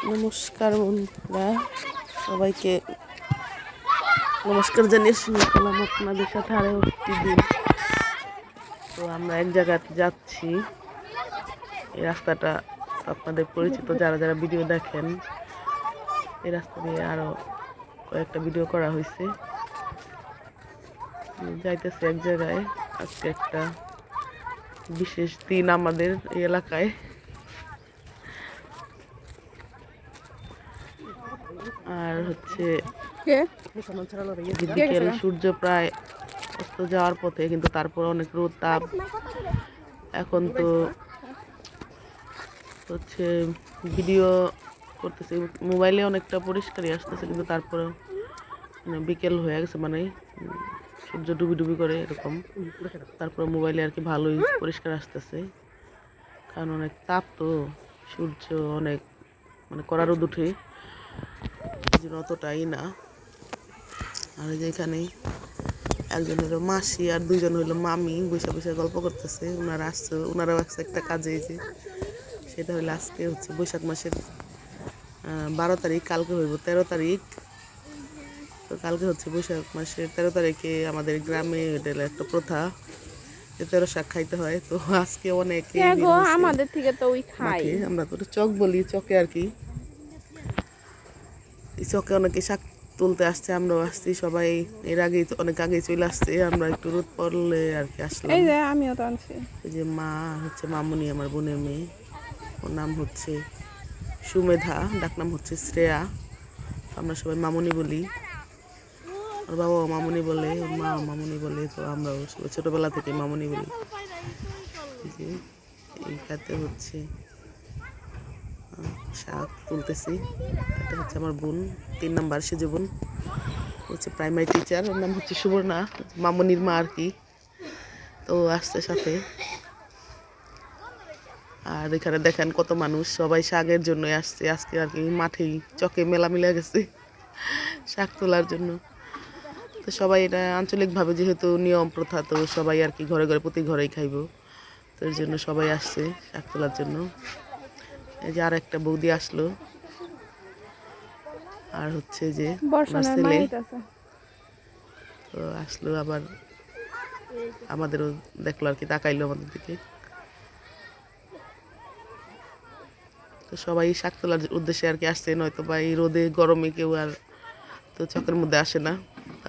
নমস্কার বন্ধুরা, সবাইকে নমস্কার জানিয়ে শুরু করলাম আপনাদের সাথে আরও একটি দিন। তো আমরা এক জায়গাতে যাচ্ছি। এই রাস্তাটা আপনাদের পরিচিত, যারা যারা ভিডিও দেখেন। এই রাস্তা দিয়ে আরও কয়েকটা ভিডিও করা হয়েছে। যাইতেছি এক জায়গায়। আজকে একটা বিশেষ দিন আমাদের এই এলাকায়। আর হচ্ছে বিকেল, সূর্য প্রায় অস্ত যাওয়ার পথে, কিন্তু তারপর অনেক রোদ তাপ। এখন তো হচ্ছে ভিডিও করতেছি, মোবাইলে অনেকটা পরিষ্কারই আসতেছে, কিন্তু তারপরে বিকেল হয়ে গেছে, মানে সূর্য ডুবি ডুবি করে এরকম। তারপরে মোবাইলে আর কি ভালোই পরিষ্কার আসতেছে, কারণ অনেক তাপ তো, সূর্য অনেক মানে কড়া রোদ উঠে, অতটাই না। আর যেখানে একজন হলো মাসি আর দুইজন হইলো মামি, বসে বসে গল্প করতেছে। ওনারাও আসছে একটা কাজে। যে সেটা হলো আজকে হচ্ছে বৈশাখ মাসের 12 তারিখ, কালকে হইব 13 তারিখ। তো কালকে হচ্ছে বৈশাখ মাসের 13 তারিখে আমাদের গ্রামে এটা একটা প্রথা, যে 13 শাক খাইতে হয়। তো আজকে অনেকে আমাদের থেকে তো ওই খাই, আমরা তো চক বলি, চকে আর কি। এই চকে অনেকে শাক তুলতে আসছে, আমরাও আসছি। সবাই এর আগেই অনেক আগেই চলে আসছে, আমরা একটু রোদ পড়লে আর কি আসলাম। এই যে আমিও তো আনছি। এই যে মা হচ্ছে মামুনি, আমার বোনের মেয়ে। ওর নাম হচ্ছে সুমেধা, ডাকনাম হচ্ছে শ্রেয়া। আমরা সবাই মামুনি বলি। ওর বাবাও মামুনি বলে, ওর মা মামুনি বলে। তো আমরাও সবাই ছোটোবেলা থেকে মামুনি বলি। এই যে এই খাতে হচ্ছে শাক তুলতেছি। এটা হচ্ছে আমার বোন, 3 নাম্বার সেজে বোন, হচ্ছে প্রাইমারি টিচার। ওর নাম হচ্ছে সুবর্ণা, মামনির মা আর কি। তো আসছে সাথে। আর এখানে দেখেন কত মানুষ, সবাই শাকের জন্য আসছে আজকে আর কি। মাঠেই চকে মেলা মিলে গেছে শাক তোলার জন্য। তো সবাই এটা আঞ্চলিকভাবে যেহেতু নিয়ম প্রথা, তো সবাই আর কি ঘরে ঘরে প্রতি ঘরেই খাইব। তো এর জন্য সবাই আসছে শাক তোলার জন্য। এই যে আর একটা বৌদি আসলো, আর হচ্ছে যে ওনার ছেলে। তো আসলো আবার, আমাদেরও দেখলো আর কি, তাকাইলো আমাদের দিকে। তো সবাই শাক তোলার উদ্দেশ্যে আর কি আসছে, নয়তো বা এই রোদে গরমে কেউ আর তো চকের মধ্যে আসে না।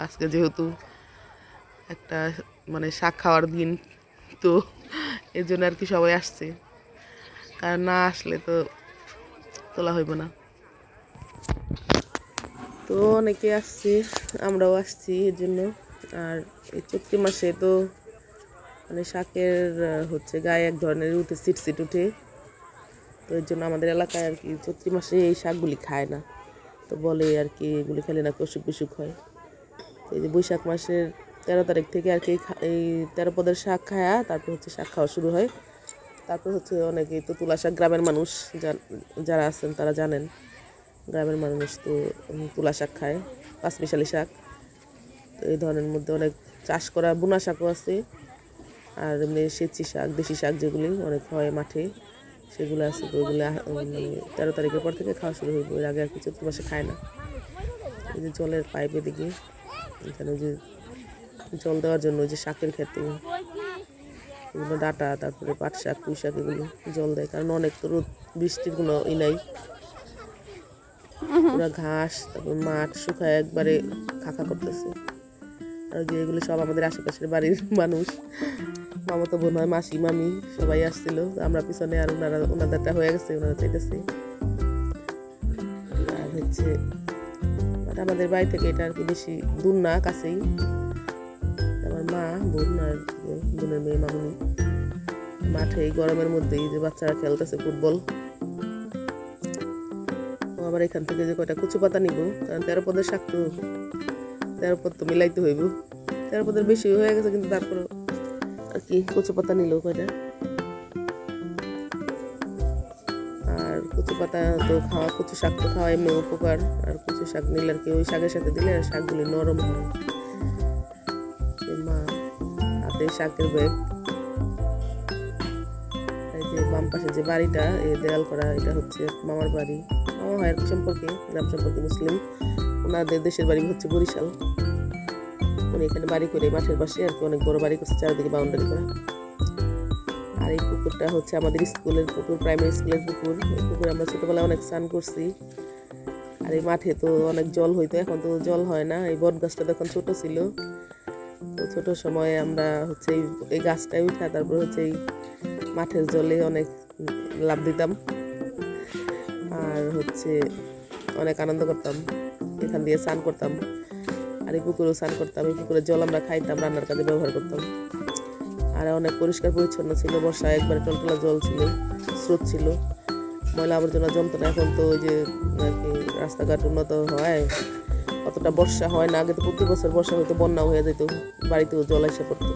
আজকে যেহেতু একটা মানে শাক খাওয়ার দিন, তো এর জন্য আর কি সবাই আসছে। কারণ না আসলে তো তোলা হইব না। তো অনেকে আসছে, আমরাও আসছি এর জন্য। আর এই চৈত্র মাসে তো মানে শাকের হচ্ছে গায়ে এক ধরনের উঠে সিট উঠে। তো এর জন্য আমাদের এলাকায় আর কি চৈত্র মাসে এই শাকগুলি খায় না। তো বলে আর কি এগুলি খেলে নাকি অসুখ বিসুখ হয়। তো এই যে বৈশাখ মাসের 13 তারিখ থেকে আর কি এই 13 পদের শাক খায়া তারপর হচ্ছে শাক খাওয়া শুরু হয়। তারপর হচ্ছে অনেকেই তো তুলা শাক, গ্রামের মানুষ যারা আছেন তারা জানেন, গ্রামের মানুষ তো তুলা শাক খায়, পাঁচমিশালি শাক। তো এই ধরনের মধ্যে অনেক চাষ করা বুনা শাকও আছে, আর এমনি সেচি শাক, দেশি শাক যেগুলি অনেক হয় মাঠে, সেগুলো আছে। তো ওইগুলো মানে 13 তারিখের পর থেকে খাওয়া শুরু হইব। এর আগে আর কি চৈত্র মাসে খায় না। এই যে জলের পাইপ, এদিকে এখানে যে জল দেওয়ার জন্য যে শাকের খেতে এগুলো ডাটা, তারপরে পাট শাক, পুঁই শাক, এগুলো জল দেয়। কারণ অনেক তো রোদ বৃষ্টির কোনো নাই, পুরো ঘাস, তারপর মাঠ শুকায় একবারে খাখা করতেছে। আর যে এগুলো সব আমাদের আশেপাশের বাড়ির মানুষ, মামাতো বোন হয়, মাসি মামি সবাই আসছিল। আমরা পিছনে, আর ওনাদেরটা হয়ে গেছে, ওনারা চাইতেছে। আর হচ্ছে আমাদের বাড়ি থেকে এটা আর কি বেশি দূর না, কাছেই। আমার মা, বোন আর বোনের মেয়ে মামুনি মাঠে এই গরমের মধ্যেই যে বাচ্চারা খেলতেছে ফুটবল। আবার এখান থেকে যে কয়টা কচু পাতা নিব, কারণ 13 পদের শাক তো 13 পদ তো মিলাইতে হইব। 13 পদের বেশি হয়ে গেছে, কিন্তু তারপর আর কি কচু পাতা নিল কয়টা। আর কচু পাতা তো খাওয়া, কচু শাক তো খাওয়া এমনি উপকার। আর কচু শাক নিলে আর কি ওই শাকের সাথে দিলে শাকগুলি নরম হয়। মা হাতে শাকের ব্যাগ, যে বাম পাশে যে বাড়িটা এই দেয়াল করা, এটা হচ্ছে মামার বাড়ি। মামা হয় আর কি সম্পর্কে, গ্রাম সম্পর্কে মুসলিম। ওনাদের দেশের বাড়ি হচ্ছে বরিশাল। উনি এখানে বাড়ি করে মাঠের পাশে আর কি অনেক বড় বাড়ি করছে, চারিদিকে বাউন্ডারি করা। আর এই পুকুরটা হচ্ছে আমাদের স্কুলের পুকুর, প্রাইমারি স্কুলের পুকুর। এই পুকুরে আমরা ছোটোবেলায় অনেক স্নান করছি। আর এই মাঠে তো অনেক জল হইতো, এখন তো জল হয় না। এই বট গাছটা তখন ছোট ছিল, তো ছোট সময়ে আমরা হচ্ছে এই গাছটায় উঠা তারপর হচ্ছে এই মাঠের জলে অনেক লাফ দিতাম আর হচ্ছে অনেক আনন্দ করতাম। এখান দিয়ে স্নান করতাম আর এই পুকুরেও স্নান করতাম। এই পুকুরের জল আমরা খাইতাম, রান্নার কাজে ব্যবহার করতাম। আর অনেক পরিষ্কার পরিচ্ছন্ন ছিল, বর্ষায় একবারে টলটলা জল ছিল, স্রোত ছিল, ময়লা আবর্জনা জমতো না। এখন তো ওই যে আর কি রাস্তাঘাট উন্নত হয়, অতটা বর্ষা হয় না। আগে তো প্রতি বছর বর্ষা হয়তো বন্যা হয়ে যেত, বাড়িতেও জল এসে পড়তো।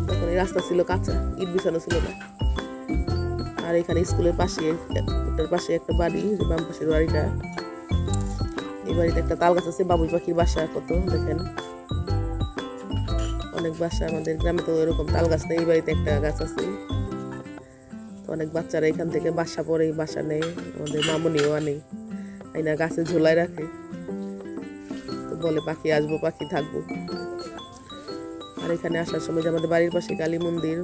তখন এই রাস্তা ছিল কাঁচা, ইট বিছানো ছিল না। আর এখানে স্কুলের পাশে একটা বাড়ি, বাম পাশের বাড়িটা, এই বাড়িতে একটা তাল গাছ আছে, বাবুই পাখির বাসা কত দেখেন, অনেক বাসা। আমাদের গ্রামে তো এরকম তাল গাছ নেই, এই বাড়িতে একটা গাছ আছে। তো অনেক বাচ্চারা এখান থেকে বাসা পড়ে, বাসা নেয়, আমাদের মামনিও আনে, আইনা গাছে ঝোলায় রাখে। তো বলে পাখি আসবো, পাখি থাকবো। আর এখানে আসার সময় যে আমাদের বাড়ির পাশে কালী মন্দির,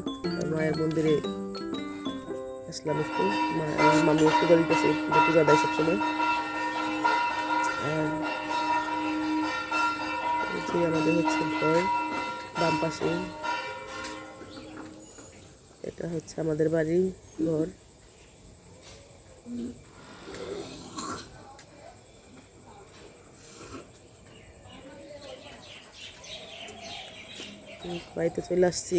মায়ের মন্দিরে আসলাম একটু। মামি পূজা দিতেছে, পূজা দেয় সবসময়। আর যে আমাদের হচ্ছে ঘর বাম পাশে, এটা হচ্ছে আমাদের বাড়ি ঘর। বাড়িতে চলে আসছি।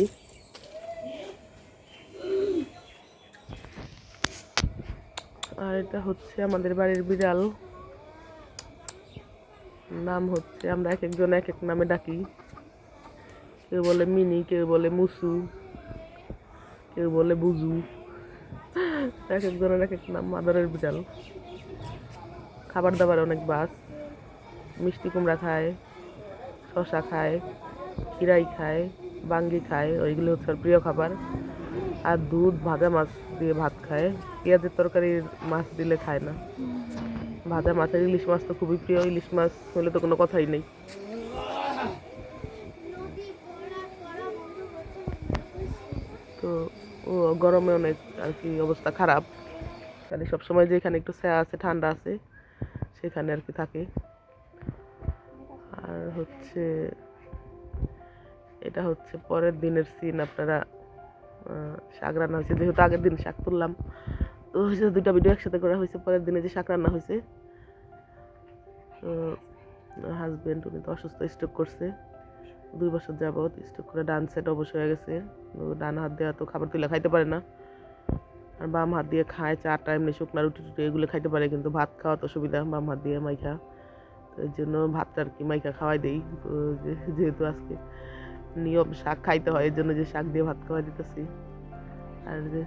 আর এটা হচ্ছে আমাদের বাড়ির বিড়াল, নাম হচ্ছে, আমরা এক একজন এক এক নামে ডাকি। কেউ বলে মিনি, কেউ বলে মুসু, কেউ বলে বুজু, এক একজনের এক এক নাম। আদরের বিড়াল। খাবার দাবার অনেক বাস, মিষ্টি কুমড়া খায়, শশা খায়, খিরাই খায়, বাঙ্গি খায়, ওইগুলো হচ্ছে ওর প্রিয় খাবার। আর দুধ, ভাজা মাছ দিয়ে ভাত খায়। পেঁয়াজের তরকারির মাছ দিলে খায় না। ভাজা মাছের ইলিশ মাছ তো খুবই প্রিয়, ইলিশ মাছ হলে তো কোনো কথাই নেই। তো ও গরমে অনেক আর কি অবস্থা খারাপ, তাহলে সবসময় যে এখানে একটু ছায়া আছে, ঠান্ডা আছে, সেখানে আর কি থাকে। আর হচ্ছে এটা হচ্ছে পরের দিনের সিন। আপনারা শাক রান্না হয়েছে, যেহেতু আগের দিন শাক তুললাম, তো হয়েছে দুইটা ভিডিও একসাথে করা হয়েছে। পরের দিনে যে শাক রান্না হয়েছে, তো হাজবেন্ড উনি তো অসুস্থ, স্ট্রোক করছে 2 বছর যাবৎ। স্ট্রোক করে ডান সাইড অবশ্য হয়ে গেছে, ডান হাত দিয়ে তো খাবার তুলে খাইতে পারে না, আর বাম হাত দিয়ে খায়। চাটা এমনি শুকনা রুটি টুটি এগুলো খাইতে পারে, কিন্তু ভাত খাওয়া তো সুবিধা বাম হাত দিয়ে মাইখা, তো এই জন্য ভাতটা আর কি মাইখা খাওয়াই দেই। তো যেহেতু আজকে নিয়ম শাক খাইতে হয়, এই জন্য যে শাক দিয়ে ভাত খাওয়াই দিতেছি। আর যে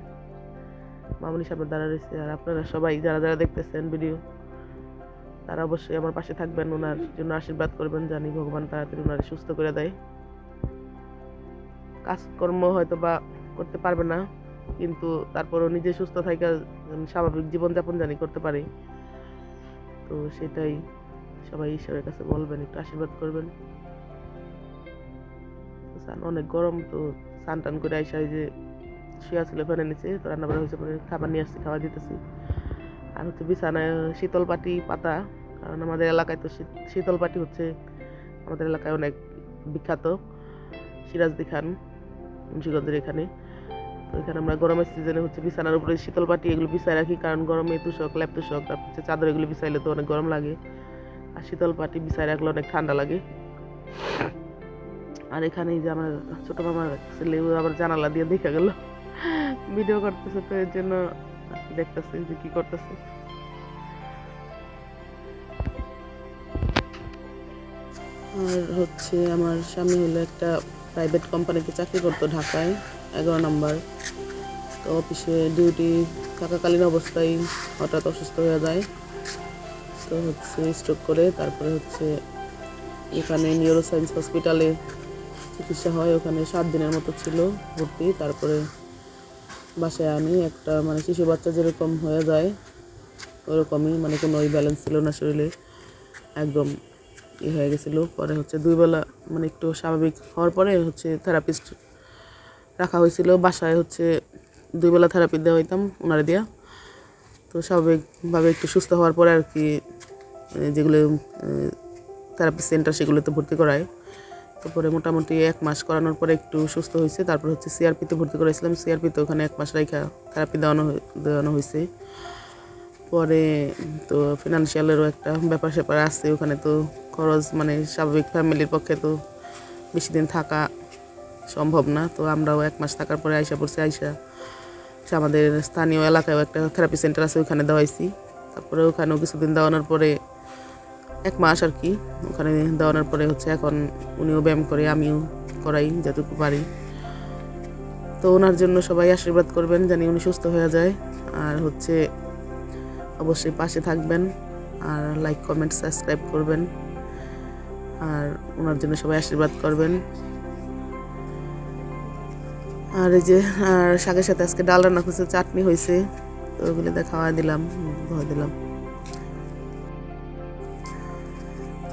মামুনি সামনে দাঁড়া রয়েছে। আর আপনারা সবাই যারা যারা দেখতেছেন ভিডিও, তারা অবশ্যই আমার পাশে থাকবেন, ওনার জন্য আশীর্বাদ করবেন। জানি ভগবান তাড়াতাড়ি ওনারে সুস্থ করে দেয়। কাজকর্ম হয়তো বা করতে পারবে না, কিন্তু তারপরও নিজে সুস্থ থাকা স্বাভাবিক জীবনযাপন জানি করতে পারি। তো সেটাই সবাই ঈশ্বরের কাছে বলবেন, একটু আশীর্বাদ করবেন। অনেক গরম, তো স্নান টান করে আইসা যে শুয়ে ছিল ফেলে নিচে, তো রান্না করা হয়েছে, পরে খাবার নিয়ে আসছি, খাওয়া দিতেছি। আর হচ্ছে বিছানায় শীতল পাটি পাতা, কারণ আমাদের এলাকায় তো শীতল পাটি হচ্ছে আমাদের এলাকায় অনেক বিখ্যাত। সিরাজদি খান মুন্সিগঞ্জের এখানে। তো এখানে আমরা গরমের সিজনে হচ্ছে বিছানার উপরে শীতল পাটি এগুলো বিছায় রাখি, কারণ গরমে তুষক, ল্যাপ তুষক, তারপর হচ্ছে চাদর এগুলো বিছাইলে তো অনেক গরম লাগে, আর শীতল পাটি বিছায় রাখলে অনেক ঠান্ডা লাগে। আর এখানে যে আমার ছোট মামার ছেলে আবার জানালা দিয়ে দেখা গেল ভিডিও করতেছে, তো এর জন্য দেখতেছি যে কি করতেছে। আর হচ্ছে আমার স্বামী হলো একটা প্রাইভেট কোম্পানিতে চাকরি করতো ঢাকায়, 11 নম্বর। তো অফিসে ডিউটি থাকাকালীন অবস্থায় হঠাৎ অসুস্থ হয়ে যায়, তো হচ্ছে স্ট্রোক করে। তারপরে হচ্ছে এখানে নিউরোসায়েন্স হসপিটালে চিকিৎসা হয়, ওখানে 7 দিনের মতো ছিল ভর্তি। তারপরে বাসায় আনি একটা মানে শিশু বাচ্চা যেরকম হয়ে যায় ওরকমই, মানে কোনো ব্যালেন্স ছিল না শরীরে, একদম হয়ে গেছিলো। পরে হচ্ছে 2 বেলা মানে একটু স্বাভাবিক হওয়ার পরে হচ্ছে থেরাপিস্ট রাখা হয়েছিল বাসায়, হচ্ছে 2 বেলা থেরাপি দেওয়া হইতাম ওনারা দিয়া। তো স্বাভাবিকভাবে একটু সুস্থ হওয়ার পরে আর কি যেগুলো থেরাপি সেন্টার সেগুলোতে ভর্তি করায়। তারপরে মোটামুটি 1 মাস করানোর পরে একটু সুস্থ হয়েছে। তারপর হচ্ছে সিআরপিতে ভর্তি করেছিলাম, সিআরপিতে ওখানে 1 মাস রাইখা থেরাপি দেওয়ানো হয়েছে। পরে তো ফিনান্সিয়ালেরও একটা ব্যাপার স্যাপার আছে ওখানে, তো খরচ মানে স্বাভাবিক ফ্যামিলির পক্ষে তো বেশি দিন থাকা সম্ভব না। তো আমরাও 1 মাস থাকার পরে আইসা পড়ছি, আমাদের স্থানীয় এলাকায়ও একটা থেরাপি সেন্টার আছে ওখানে দেওয়াইছি। তারপরে ওখানেও কিছুদিন দেওয়ানোর পরে 1 মাস আর কি ওখানে দেওয়ানোর পরে হচ্ছে এখন উনিও ব্যায়াম করে, আমিও করাই যতটুকু পারি। তো ওনার জন্য সবাই আশীর্বাদ করবেন জানি উনি সুস্থ হয়ে যায়। আর হচ্ছে অবশ্যই পাশে থাকবেন, আর লাইক কমেন্ট সাবস্ক্রাইব করবেন, আর ওনার জন্য সবাই আশীর্বাদ করবেন। আর এই যে আর শাকের সাথে আজকে ডাল রান্না করছে, চাটনি হয়েছে, তো ওগুলো খাওয়া দিলাম, ধোয়া দিলাম।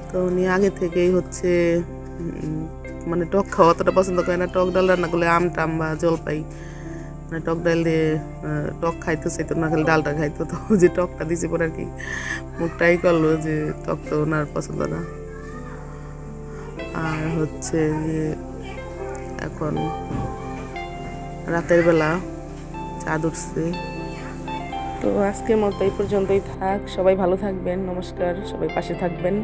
তো উনি আগে থেকেই হচ্ছে মানে টক খাওয়া অতটা পছন্দ করে না, টক ডাল রান্না করলে আম টাম বা জলপাই মানে টক ডাল দিয়ে টক খাইতে চাইতো না, খালি ডালটা খাইতো। তো যে টকটা দিয়েছে পরে আর কি মুখটাই করলো যে টক তো ওনার পছন্দ না। আর হচ্ছে যে এখন রাতের বেলা চাঁদ উঠছে। তো আজকের মতো এই পর্যন্তই থাক, সবাই ভালো থাকবেন, নমস্কার, সবাই পাশে থাকবেন।